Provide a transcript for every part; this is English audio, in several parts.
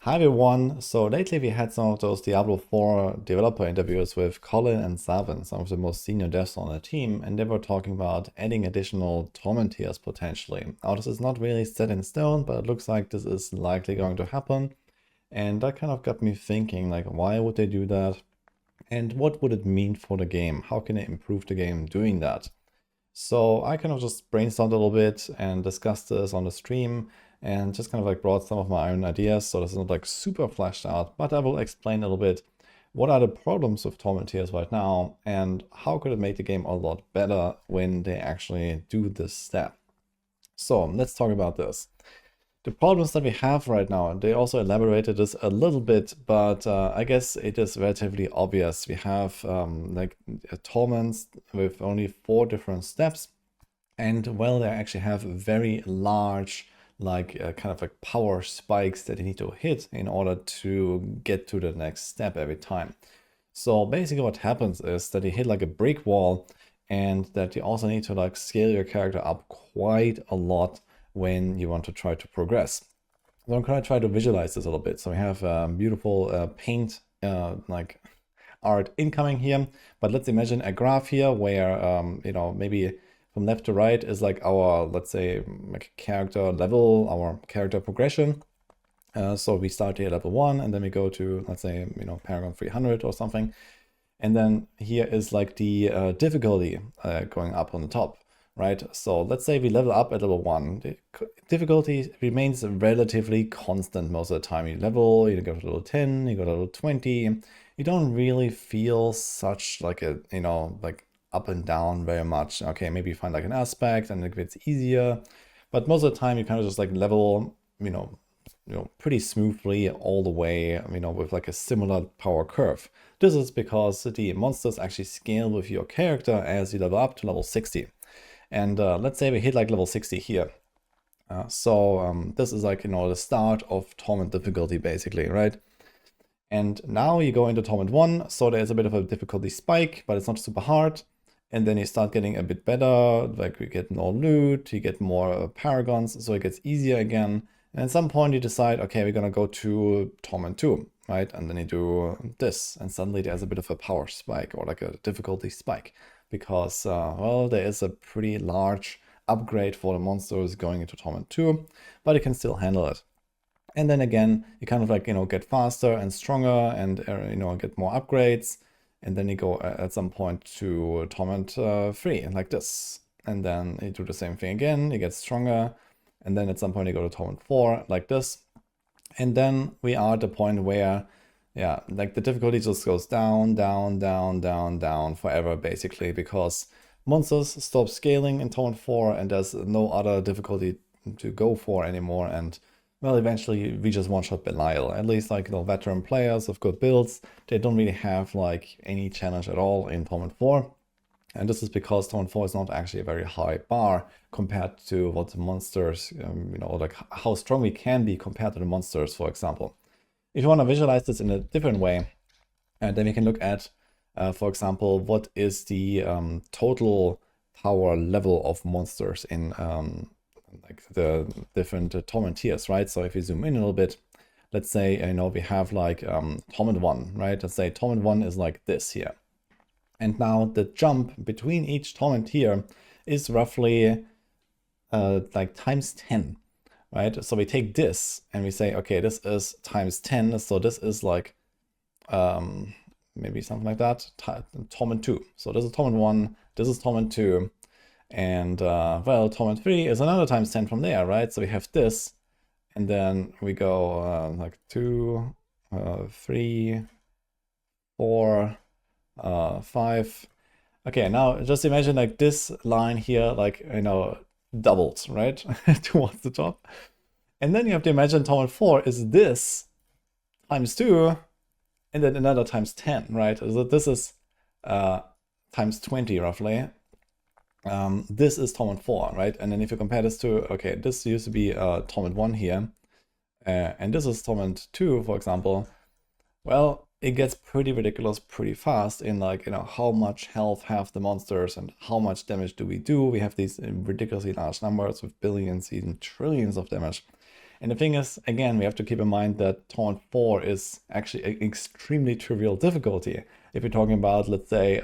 Hi everyone, so lately we had some of those Diablo 4 developer interviews with Colin and Savin, some of the most senior devs on the team, and they were talking about adding additional torment tiers potentially. Now this is not really set in stone, but it looks like this is likely going to happen, and that kind of got me thinking, like, why would they do that? And what would it mean for the game? How can they improve the game doing that? So I kind of just brainstormed a little bit and discussed this on the stream and just kind of like brought some of my own ideas. So this is not like super fleshed out, but I will explain a little bit what are the problems with torment tiers right now and how could it make the game a lot better when they actually do this step. So let's talk about this. The problems that we have right now, they also elaborated this a little bit, but I guess it is relatively obvious. We have like torments with only 4 different steps, and well, they actually have very large, like kind of like power spikes that you need to hit in order to get to the next step every time. So basically what happens is that you hit like a brick wall, and that you also need to like scale your character up quite a lot when you want to try to progress. So I'm going to try to visualize this a little bit. So we have beautiful paint like art incoming here, but let's imagine a graph here where, you know, maybe from left to right is like our, let's say, like character level, our character progression. So we start here at level 1 and then we go to, let's say, you know, Paragon 300 or something. And then here is like the difficulty going up on the top. Right, so let's say we level up at level 1. The difficulty remains relatively constant most of the time. You level, you go to level 10, you go to level 20. You don't really feel such like a, you know, like up and down very much. Okay, maybe you find like an aspect and it gets easier, but most of the time you kind of just like level, you know, pretty smoothly all the way, you know, with like a similar power curve. This is because the monsters actually scale with your character as you level up to level 60. And let's say we hit like level 60 here. This is like, you know, the start of Torment difficulty basically, right? And now you go into Torment 1, so there's a bit of a difficulty spike, but it's not super hard. And then you start getting a bit better, like we get more loot, you get more paragons, so it gets easier again. And at some point you decide, okay, we're gonna go to Torment 2, right? And then you do this, and suddenly there's a bit of a power spike or like a difficulty spike. Because, well, there is a pretty large upgrade for the monsters going into Torment 2, but you can still handle it. And then again, you kind of like, you know, get faster and stronger and, you know, get more upgrades. And then you go at some point to Torment 3, like this. And then you do the same thing again, you get stronger. And then at some point you go to Torment 4, like this. And then we are at the point where, yeah, like the difficulty just goes down, down, down, down, down forever, basically, because monsters stop scaling in Torment 4 and there's no other difficulty to go for anymore. And, well, eventually we just one-shot Belial. At least, like, you know, veteran players with good builds, they don't really have, like, any challenge at all in Torment 4. And this is because Torment 4 is not actually a very high bar compared to what the monsters, you know, like how strong we can be compared to the monsters, for example. If you want to visualize this in a different way, then we can look at, for example, what is the total power level of monsters in like the different torment tiers, right? So if we zoom in a little bit, let's say, you know, we have like torment 1, right? Let's say torment 1 is like this here. And now the jump between each torment tier is roughly like times 10. Right? So we take this and we say, okay, this is times 10. So this is like maybe something like that, Torment 2. So this is Torment 1, this is Torment 2. And well, Torment 3 is another times 10 from there, right? So we have this, and then we go like 2, 3, 4, 5. Okay, now just imagine like this line here, like, you know, doubled, right? Towards the top. And then you have to imagine Torment 4 is this times 2, and then another times 10, right? So this is times 20 roughly. This is Torment 4, right? And then if you compare this to, okay, this used to be Torment 1 here, and this is Torment 2, for example. Well, it gets pretty ridiculous pretty fast in, like, you know, how much health have the monsters and how much damage do we do. We have these ridiculously large numbers with billions, even trillions of damage. And the thing is, again, we have to keep in mind that Torment 4 is actually an extremely trivial difficulty. If you're talking about, let's say,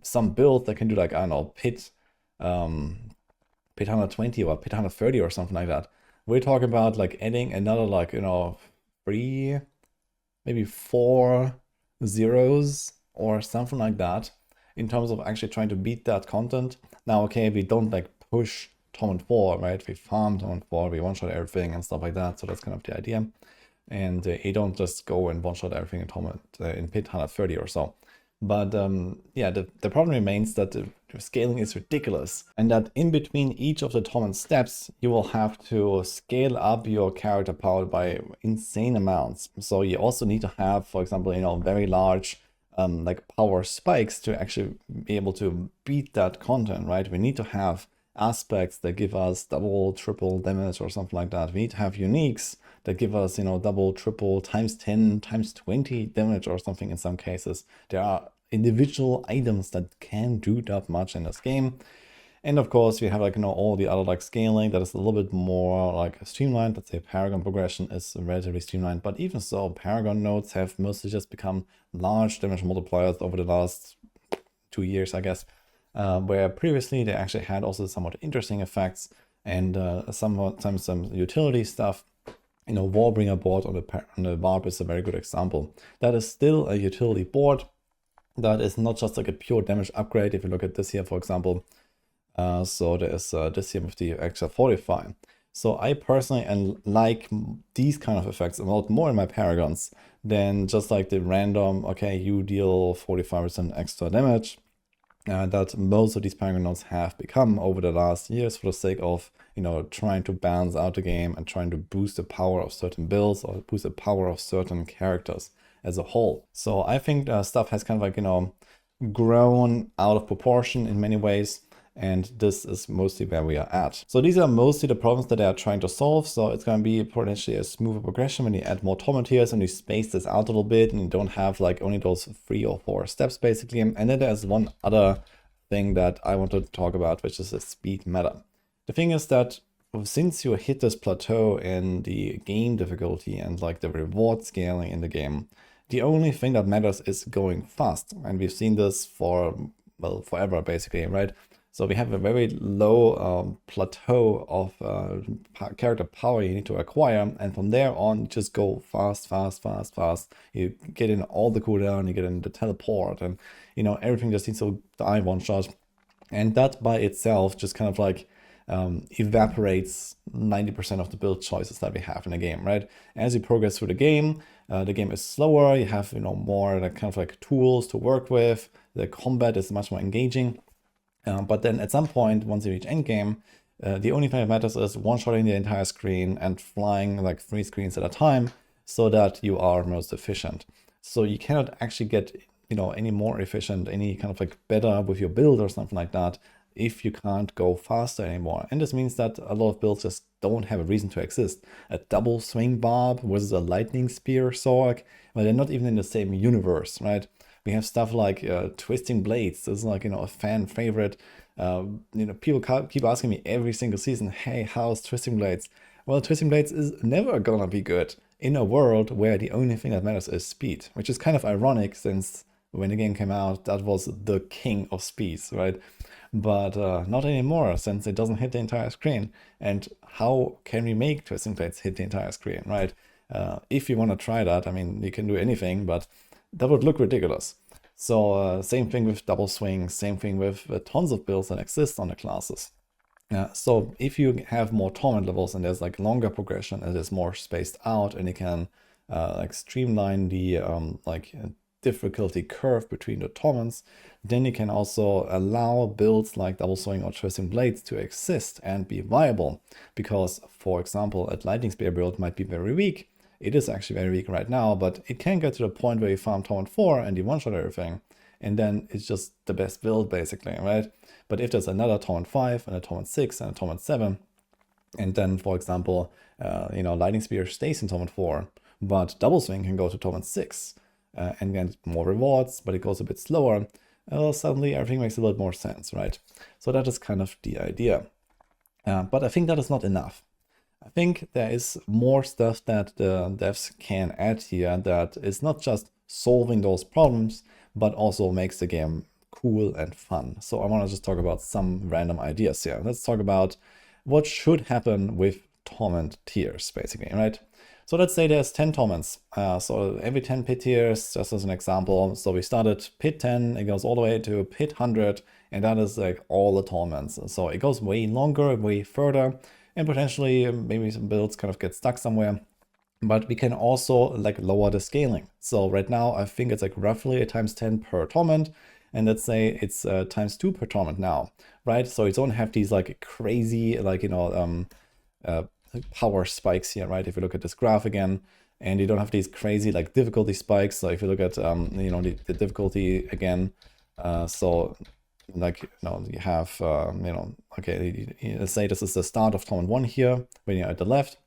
some build that can do like, I don't know, pit 120 or pit 130 or something like that. We're talking about like adding another like, 3, maybe 4 zeros or something like that in terms of actually trying to beat that content. Now, okay, we don't like push Torment 4, right? We farm Torment 4, we one-shot everything and stuff like that. So that's kind of the idea. And you don't just go and one-shot everything in Torment in pit 130 or so. But yeah, the problem remains that the scaling is ridiculous, and that in between each of the Torment steps, you will have to scale up your character power by insane amounts. So you also need to have, for example, very large like power spikes to actually be able to beat that content, right? We need to have aspects that give us double, triple damage or something like that. We need to have uniques that give us, double, triple, times 10, times 20 damage or something in some cases. There are individual items that can do that much in this game. And of course, we have all the other scaling that is a little bit more like streamlined. Let's say Paragon progression is relatively streamlined, but even so, Paragon nodes have mostly just become large damage multipliers over the last 2 years, I guess, where previously they actually had also somewhat interesting effects and sometimes some utility stuff. Warbringer board on the Warp is a very good example. That is still a utility board. That is not just like a pure damage upgrade. If you look at this here, for example, so there's this here with the extra Fortify. So I personally like these kind of effects a lot more in my Paragons than just like the random, okay, you deal 45% extra damage that most of these Paragon nodes have become over the last years for the sake of, trying to balance out the game and trying to boost the power of certain builds or boost the power of certain characters as a whole. So I think stuff has kind of grown out of proportion in many ways, and this is mostly where we are at. So these are mostly the problems that they are trying to solve. So it's going to be potentially a smoother progression when you add more Torment tiers and you space this out a little bit and you don't have like only those 3 or 4 steps basically. And then there's one other thing that I want to talk about, which is the speed meta. The thing is that since you hit this plateau in the game difficulty and like the reward scaling in the game, the only thing that matters is going fast. And we've seen this for, well, forever basically, right? So we have a very low plateau of character power you need to acquire. And from there on, just go fast, fast, fast, fast. You get in all the cooldown, you get in the teleport, and everything just needs to die one shot. And that by itself just kind of like evaporates 90% of the build choices that we have in the game, right? As you progress through the game is slower. You have more like kind of like tools to work with. The combat is much more engaging. But then at some point, once you reach endgame, the only thing that matters is one-shotting the entire screen and flying like 3 screens at a time so that you are most efficient. So you cannot actually get, any more efficient, any kind of like better with your build or something like that if you can't go faster anymore. And this means that a lot of builds just don't have a reason to exist. A double swing barb versus a lightning spear Sork, well, they're not even in the same universe, right? We have stuff like Twisting Blades. This is like, a fan favorite. People keep asking me every single season, hey, how's Twisting Blades? Well, Twisting Blades is never gonna be good in a world where the only thing that matters is speed, which is kind of ironic since when the game came out, that was the king of speeds, right? But not anymore, since it doesn't hit the entire screen. And how can we make Twisting Blades hit the entire screen, right? If you want to try that, I mean, you can do anything, but that would look ridiculous. So same thing with double swing, same thing with tons of builds that exist on the classes. So if you have more torment levels and there's like longer progression and it's more spaced out and you can like streamline the difficulty curve between the torments, then you can also allow builds like double swing or twisting blades to exist and be viable. Because, for example, a lightning spear build might be very weak. It is actually very weak right now, but it can get to the point where you farm Torment 4 and you one-shot everything, and then it's just the best build, basically, right? But if there's another Torment 5 and a Torment 6 and a Torment 7, and then, for example, Lightning Spear stays in Torment 4, but Double Swing can go to Torment 6 and get more rewards, but it goes a bit slower, suddenly everything makes a little more sense, right? So that is kind of the idea. But I think that is not enough. I think there is more stuff that the devs can add here that is not just solving those problems, but also makes the game cool and fun. So I want to just talk about some random ideas here. Let's talk about what should happen with torment tiers, basically, right? So let's say there's 10 torments. So every 10 pit tiers, just as an example. So we started pit 10, it goes all the way to pit 100, and that is like all the torments. So it goes way longer, way further, and potentially maybe some builds kind of get stuck somewhere. But we can also like lower the scaling. So right now, I think it's like roughly a times 10 per torment. And let's say it's times 2 per torment now, right? So you don't have these like crazy, like, power spikes here, right? If you look at this graph again, and you don't have these crazy like difficulty spikes. So if you look at, the difficulty again, so like, you have, okay, let's say this is the start of torment 1 here, when you're at the left.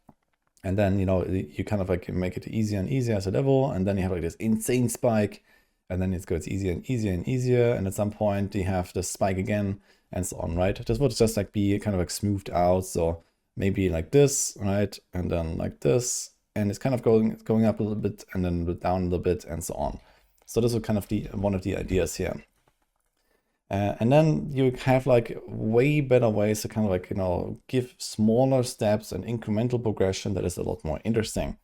And then, you kind of like make it easier and easier as a level. And then you have like this insane spike. And then it goes easier and easier and easier. And at some point you have the spike again and so on, right? This would just like be kind of like smoothed out. So maybe like this, right? And then like this. And it's kind of going up a little bit and then down a little bit and so on. So this is kind of one of the ideas here. And then you have like way better ways to kind of like, give smaller steps and incremental progression that is a lot more interesting.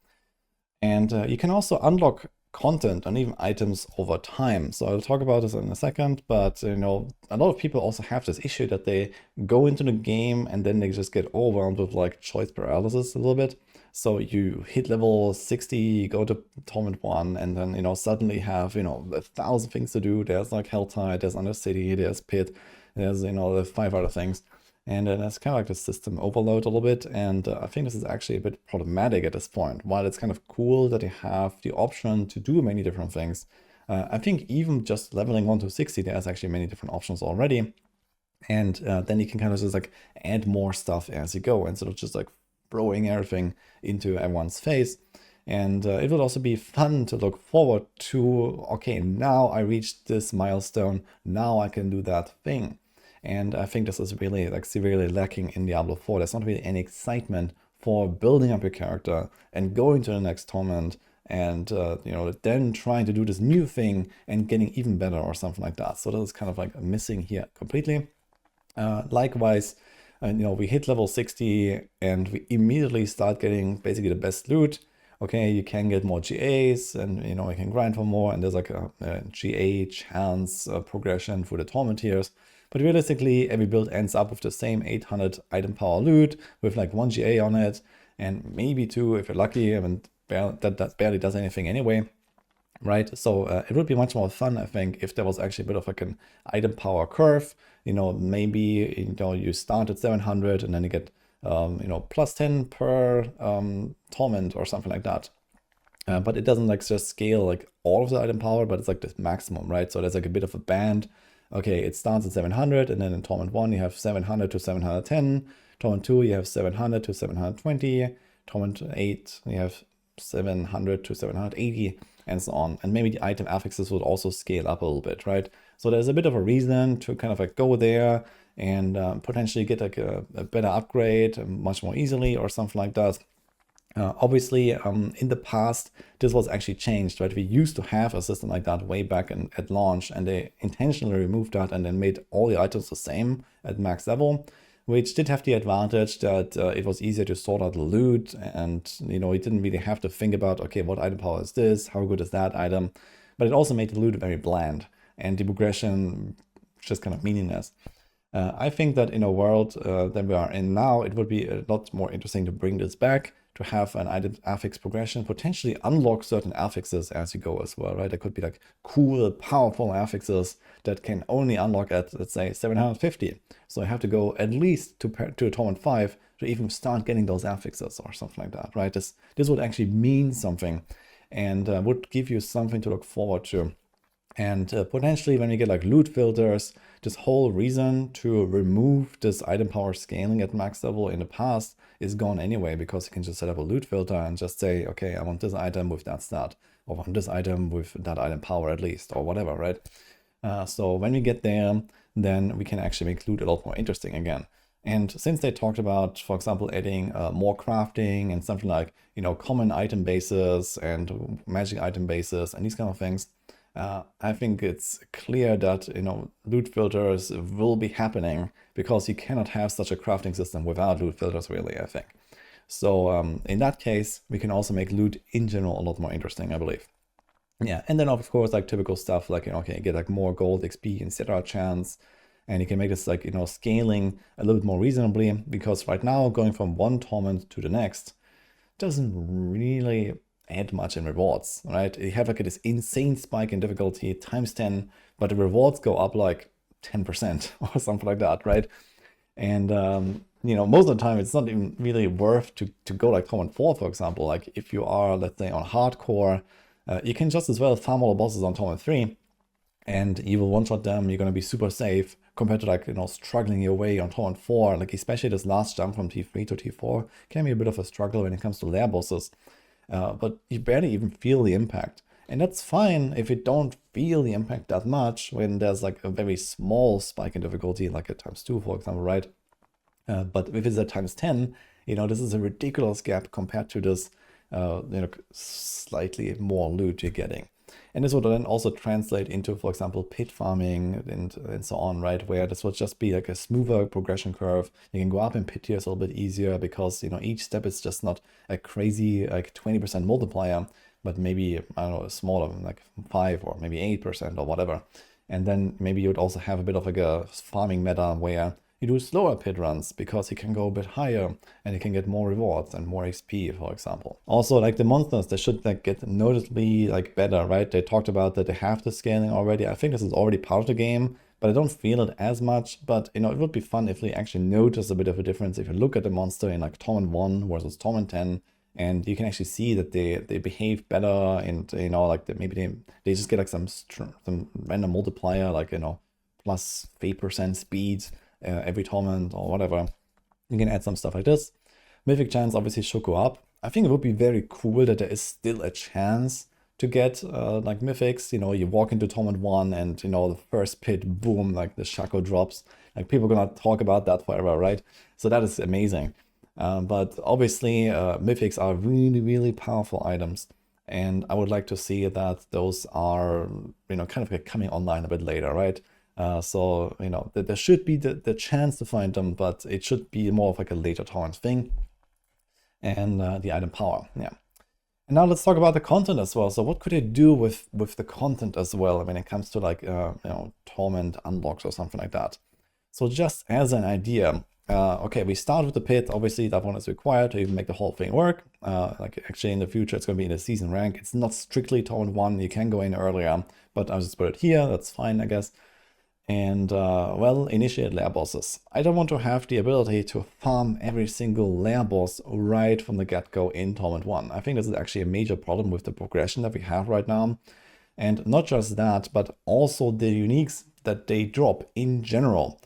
And you can also unlock content and even items over time. So I'll talk about this in a second, but a lot of people also have this issue that they go into the game and then they just get overwhelmed with like choice paralysis a little bit. So you hit level 60, you go to Torment 1, and then, suddenly have, 1,000 things to do. There's like Helltide, there's Undercity, there's Pit, there's, the 5 other things. And that's kind of like the system overload a little bit. And I think this is actually a bit problematic at this point. While it's kind of cool that you have the option to do many different things, I think even just leveling 1 to 60, there's actually many different options already. And then you can kind of just like add more stuff as you go instead of just like throwing everything into everyone's face. And it would also be fun to look forward to, okay, now I reached this milestone, now I can do that thing. And I think this is really like severely lacking in Diablo 4. There's not really any excitement for building up your character and going to the next torment and, then trying to do this new thing and getting even better or something like that. So that is kind of like missing here completely. Likewise, we hit level 60 and we immediately start getting basically the best loot. Okay, you can get more GAs and, you can grind for more, and there's like a GA chance progression for the torment tiers. But realistically, every build ends up with the same 800 item power loot with like 1 GA on it, and maybe 2 if you're lucky. I mean, that barely does anything anyway, right? So it would be much more fun, I think, if there was actually a bit of like an item power curve. Maybe you start at 700 and then you get plus 10 per torment or something like that. But it doesn't like just scale like all of the item power, but it's like the maximum, right? So there's like a bit of a band. Okay, it starts at 700, and then in Torment 1 you have 700 to 710. Torment 2 you have 700 to 720. Torment 8 you have 700 to 780, and so on. And maybe the item affixes would also scale up a little bit, right? So there's a bit of a reason to kind of like go there and potentially get like a better upgrade much more easily or something like that. Obviously, in the past, this was actually changed, right? We used to have a system like that way back at launch, and they intentionally removed that and then made all the items the same at max level, which did have the advantage that it was easier to sort out the loot, and you didn't really have to think about, okay, what item power is this? How good is that item? But it also made the loot very bland and the progression just kind of meaningless. I think that in a world that we are in now, it would be a lot more interesting to bring this back, to have an item affix progression, potentially unlock certain affixes as you go as well, right? There could be like cool, powerful affixes that can only unlock at, let's say, 750. So you have to go at least to Torment 5 to even start getting those affixes or something like that, right? This would actually mean something and would give you something to look forward to. And potentially when you get like loot filters, this whole reason to remove this item power scaling at max level in the past is gone anyway, because you can just set up a loot filter and just say, okay, I want this item with that stat, or I want this item with that item power at least, or whatever, right? So when we get there, then we can actually make loot a lot more interesting again. And since they talked about, for example, adding more crafting and something like, common item bases and magic item bases and these kind of things, I think it's clear that, loot filters will be happening because you cannot have such a crafting system without loot filters, really, I think. So in that case, we can also make loot in general a lot more interesting, I believe. Yeah, and then of course, like typical stuff like, okay, you get like more gold, XP, etc. chance, and you can make this like, scaling a little bit more reasonably, because right now going from one torment to the next doesn't really add much in rewards, right? You have like this insane spike in difficulty times 10, but the rewards go up like 10% or something like that, right? And most of the time it's not even really worth to go like torment 4, for example. Like if you are, let's say, on hardcore, you can just as well farm all the bosses on torment 3 and you will one-shot them. You're going to be super safe compared to like, struggling your way on torment 4. Like especially this last jump from T3 to T4 can be a bit of a struggle when it comes to lair bosses, but you barely even feel the impact. And that's fine if you don't feel the impact that much when there's like a very small spike in difficulty, like at ×2, for example, right? But if it's at ×10, this is a ridiculous gap compared to this, slightly more loot you're getting. And this would then also translate into, for example, pit farming and so on, right? Where this would just be like a smoother progression curve. You can go up in pit tiers a little bit easier because, each step is just not a crazy like 20% multiplier, but maybe, I don't know, smaller, like 5 or maybe 8% or whatever. And then maybe you would also have a bit of like a farming meta where you do slower pit runs because you can go a bit higher and you can get more rewards and more XP, for example. Also, like the monsters, they should like get noticeably like better, right? They talked about that they have the scaling already. I think this is already part of the game, but I don't feel it as much. But it would be fun if we actually notice a bit of a difference if you look at the monster in like Torment 1 versus Torment 10. And you can actually see that they behave better, and like maybe they just get like some random multiplier, like plus 8% speed every torment or whatever. You can add some stuff like this. Mythic chance obviously should go up. I think it would be very cool that there is still a chance to get like mythics. You walk into Torment 1 and the first pit, boom, like the Shaco drops. Like people are gonna talk about that forever, right? So that is amazing. But obviously mythics are really, really powerful items. And I would like to see that those are, kind of like coming online a bit later, right? So, there should be the chance to find them, but it should be more of like a later torrent thing. And the item power, yeah. And now let's talk about the content as well. So what could I do with the content as well when it comes to like, torment unlocks or something like that? So just as an idea, okay, we start with the pit. Obviously, that one is required to even make the whole thing work. Like actually in the future, it's going to be in a season rank. It's not strictly Torment 1. You can go in earlier, but I'll just put it here. That's fine, I guess. And, well, initiate lair bosses. I don't want to have the ability to farm every single lair boss right from the get-go in Torment 1. I think this is actually a major problem with the progression that we have right now. And not just that, but also the uniques that they drop in general.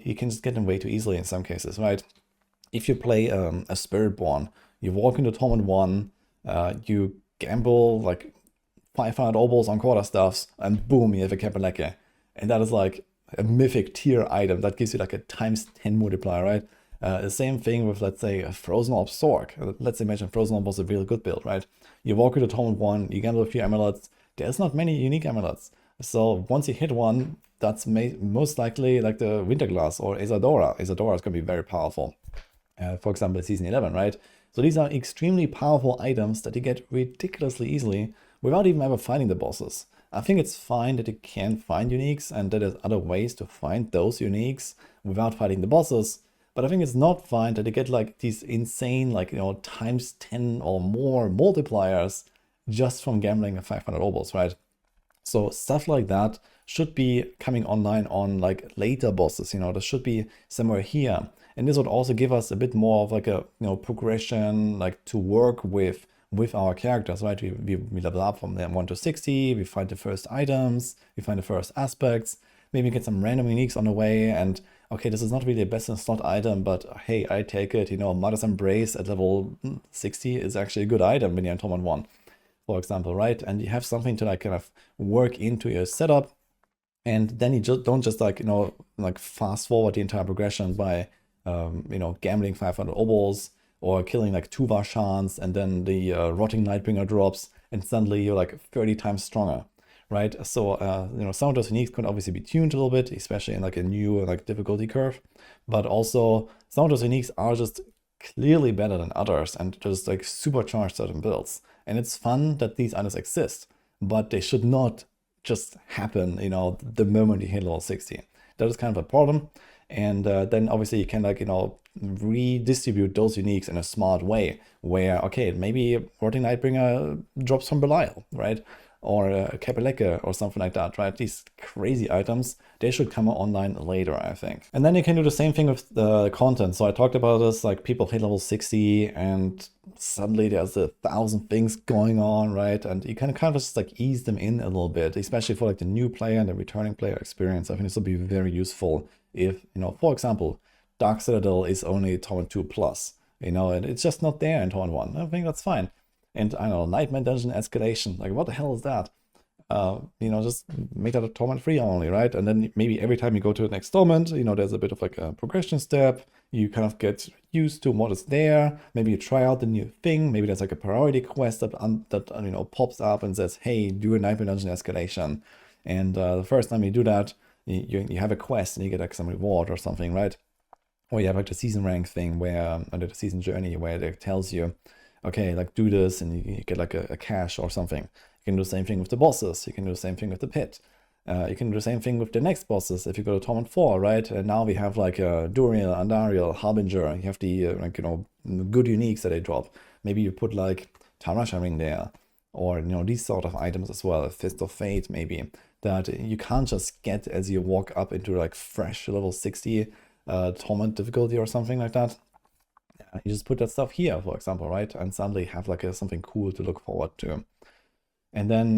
You can just get them way too easily in some cases, right? If you play a Spiritborn, you walk into Torment 1, you gamble like 500 obols on quarterstaffs, and boom, you have a Kapeleke. And that is like a mythic tier item that gives you like a ×10 multiplier, right? The same thing with, let's say, a Frozen Orb Sork. Let's imagine Frozen Orb was a really good build, right? You walk into Torment 1, you gamble a few amulets. There's not many unique amulets. So once you hit one, that's most likely like the Winterglass or Isadora. Isadora is going to be very powerful. For example, Season 11, right? So these are extremely powerful items that you get ridiculously easily without even ever fighting the bosses. I think it's fine that you can find uniques and that there's other ways to find those uniques without fighting the bosses. But I think it's not fine that you get like these insane, like, ×10 or more multipliers just from gambling 500 obols, right? So stuff like that should be coming online on like later bosses, this should be somewhere here. And this would also give us a bit more of like a, progression, like to work with our characters, right? We level up from 1 to 60, we find the first items, we find the first aspects, maybe get some random uniques on the way, and okay, this is not really a best in slot item, but hey, I take it, Mother's Embrace at level 60 is actually a good item when you're in Torment 1, for example, right? And you have something to like kind of work into your setup, and then you just don't just like, like fast forward the entire progression by you know, gambling 500 obols, or killing like 2 Varshans, and then the Rotting Nightbringer drops, and suddenly you're like 30 times stronger, right? So, you know, some of those uniques could obviously be tuned a little bit, especially in like a new like difficulty curve, but also some of those uniques are just clearly better than others and just like supercharge certain builds. And it's fun that these items exist, but they should not just happen, you know, the moment you hit level 60. That is kind of a problem. And then obviously you can like, you know, redistribute those uniques in a smart way where, okay, maybe Rotting Nightbringer drops from Belial, right? Or Kapeleke or something like that, right? These crazy items, they should come online later, I think. And then you can do the same thing with the content. So I talked about this, like people hit level 60 and suddenly there's 1,000 things going on, right? And you can kind of just like ease them in a little bit, especially for like the new player and the returning player experience. I think this will be very useful if, you know, for example, Dark Citadel is only Torment 2 plus, you know, and it's just not there in Torment 1. I think that's fine. And I don't know, Nightmare Dungeon Escalation, like what the hell is that? You know, just make that a Torment 3 only, right? And then maybe every time you go to the next Torment, you know, there's a bit of like a progression step. You kind of get used to what is there. Maybe you try out the new thing. Maybe there's like a priority quest that you know, pops up and says, hey, do a Nightmare Dungeon Escalation. And the first time you do that, you have a quest and you get like some reward or something, right? Or you have like the season rank thing where, under the season journey, where it tells you, okay, like do this and you get like a cash or something. You can do the same thing with the bosses. You can do the same thing with the pit. You can do the same thing with the next bosses if you go to Torment 4, right? And now we have like Duriel, Andariel, Harbinger. You have the like, you know, good uniques that they drop. Maybe you put like Tarasha Ring there, or, you know, these sort of items as well. Fist of Fate maybe, that you can't just get as you walk up into like fresh level 60 Torment difficulty or something like that. You just put that stuff here, for example, right? And suddenly have like something cool to look forward to. And then,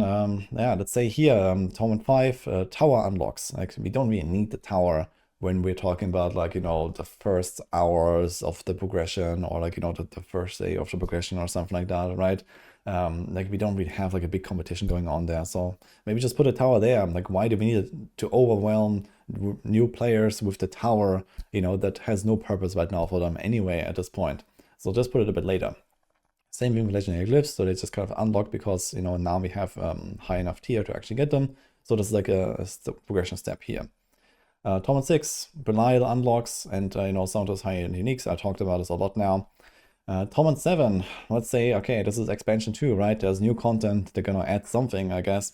yeah, let's say here, Torment 5, tower unlocks. Like, we don't really need the tower when we're talking about, like, you know, the first hours of the progression, or like, you know, the first day of the progression or something like that, right? Like, we don't really have like a big competition going on there. So maybe just put a tower there. Like, why do we need to overwhelm new players with the tower, you know, that has no purpose right now for them anyway at this point? So just put it a bit later. Same thing with legendary glyphs, so they just kind of unlock because, you know, now we have high enough tier to actually get them. So this is like a progression step here. Torment 6, Belial unlocks, and you know, some of those high-end uniques. I talked about this a lot now. Torment 7, let's say, okay, this is expansion 2, right? There's new content, they're gonna add something, I guess.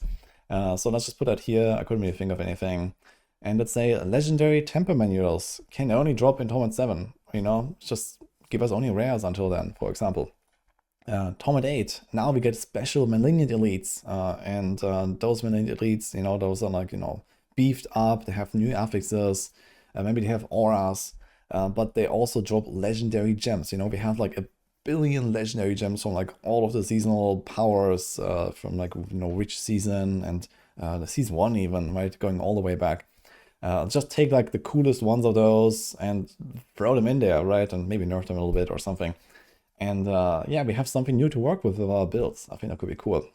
So let's just put that here. I couldn't really think of anything. And let's say legendary temper manuals can only drop in Torment 7, you know, just give us only rares until then, for example. Torment 8, now we get special malignant elites, and those malignant elites, you know, those are like, you know, beefed up, they have new affixes, maybe they have auras, but they also drop legendary gems. You know, we have like 1 billion legendary gems from like all of the seasonal powers, from like, you know, Witch season and the season 1 even, right, going all the way back. Just take like the coolest ones of those and throw them in there, right, and maybe nerf them a little bit or something. And yeah, we have something new to work with our builds. I think that could be cool.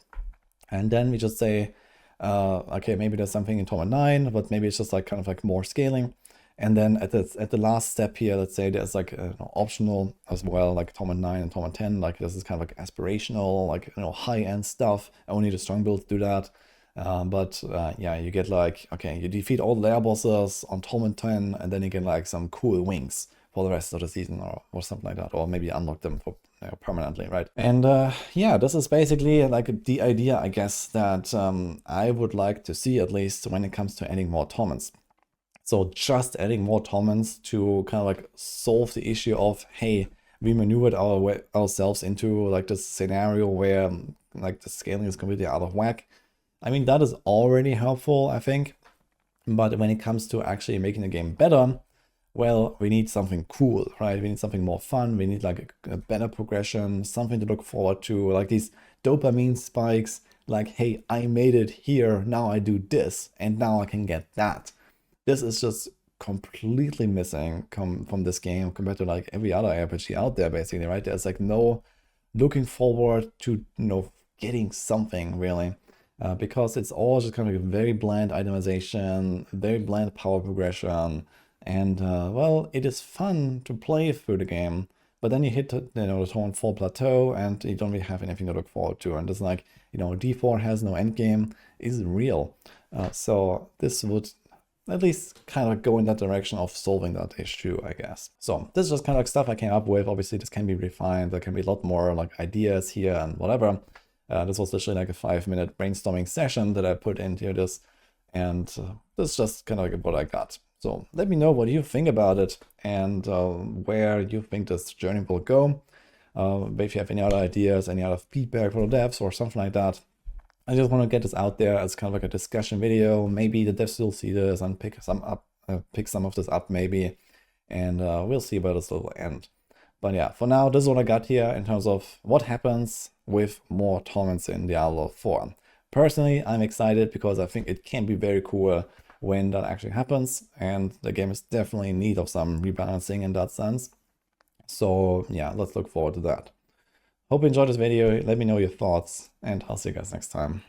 And then we just say, okay, maybe there's something in Torment 9, but maybe it's just like kind of like more scaling. And then at the last step here, let's say there's like optional as well, like Torment 9 and Torment 10. Like this is kind of like aspirational, like, you know, high-end stuff. Only the strong builds do that. But yeah, you get like, okay, you defeat all the lair bosses on Torment 10, and then you get like some cool wings for the rest of the season, or something like that, or maybe unlock them for, you know, permanently, right? And yeah, this is basically like the idea, I guess, that I would like to see, at least when it comes to adding more torments. So just adding more torments to kind of like solve the issue of, hey, we maneuvered ourselves into like this scenario where like the scaling is completely out of whack. I mean, that is already helpful, I think. But when it comes to actually making the game better, well, we need something cool, right? We need something more fun. We need like a better progression, something to look forward to, like these dopamine spikes, like, hey, I made it here, now I do this, and now I can get that. This is just completely missing from this game compared to like every other RPG out there, basically, right? There's like no looking forward to, you know, getting something really. Because it's all just kind of a very bland itemization, very bland power progression, And well, it is fun to play through the game, but then you hit the Torment 4 plateau and you don't really have anything to look forward to. And it's like, D4 has no endgame is real. So this would at least kind of go in that direction of solving that issue, I guess. So this is just kind of like stuff I came up with. Obviously, this can be refined. There can be a lot more like ideas here and whatever. This was literally like a 5-minute brainstorming session that I put into this. And this is just kind of like what I got. So let me know what you think about it and where you think this journey will go. If you have any other ideas, any other feedback for the devs or something like that. I just want to get this out there as kind of like a discussion video. Maybe the devs will see this and pick some of this up maybe. And we'll see where this will end. But yeah, for now, this is what I got here in terms of what happens with more torments in Diablo 4. Personally, I'm excited because I think it can be very cool when that actually happens, and the game is definitely in need of some rebalancing in that sense. So yeah, let's look forward to that. Hope you enjoyed this video. Let me know your thoughts, and I'll see you guys next time.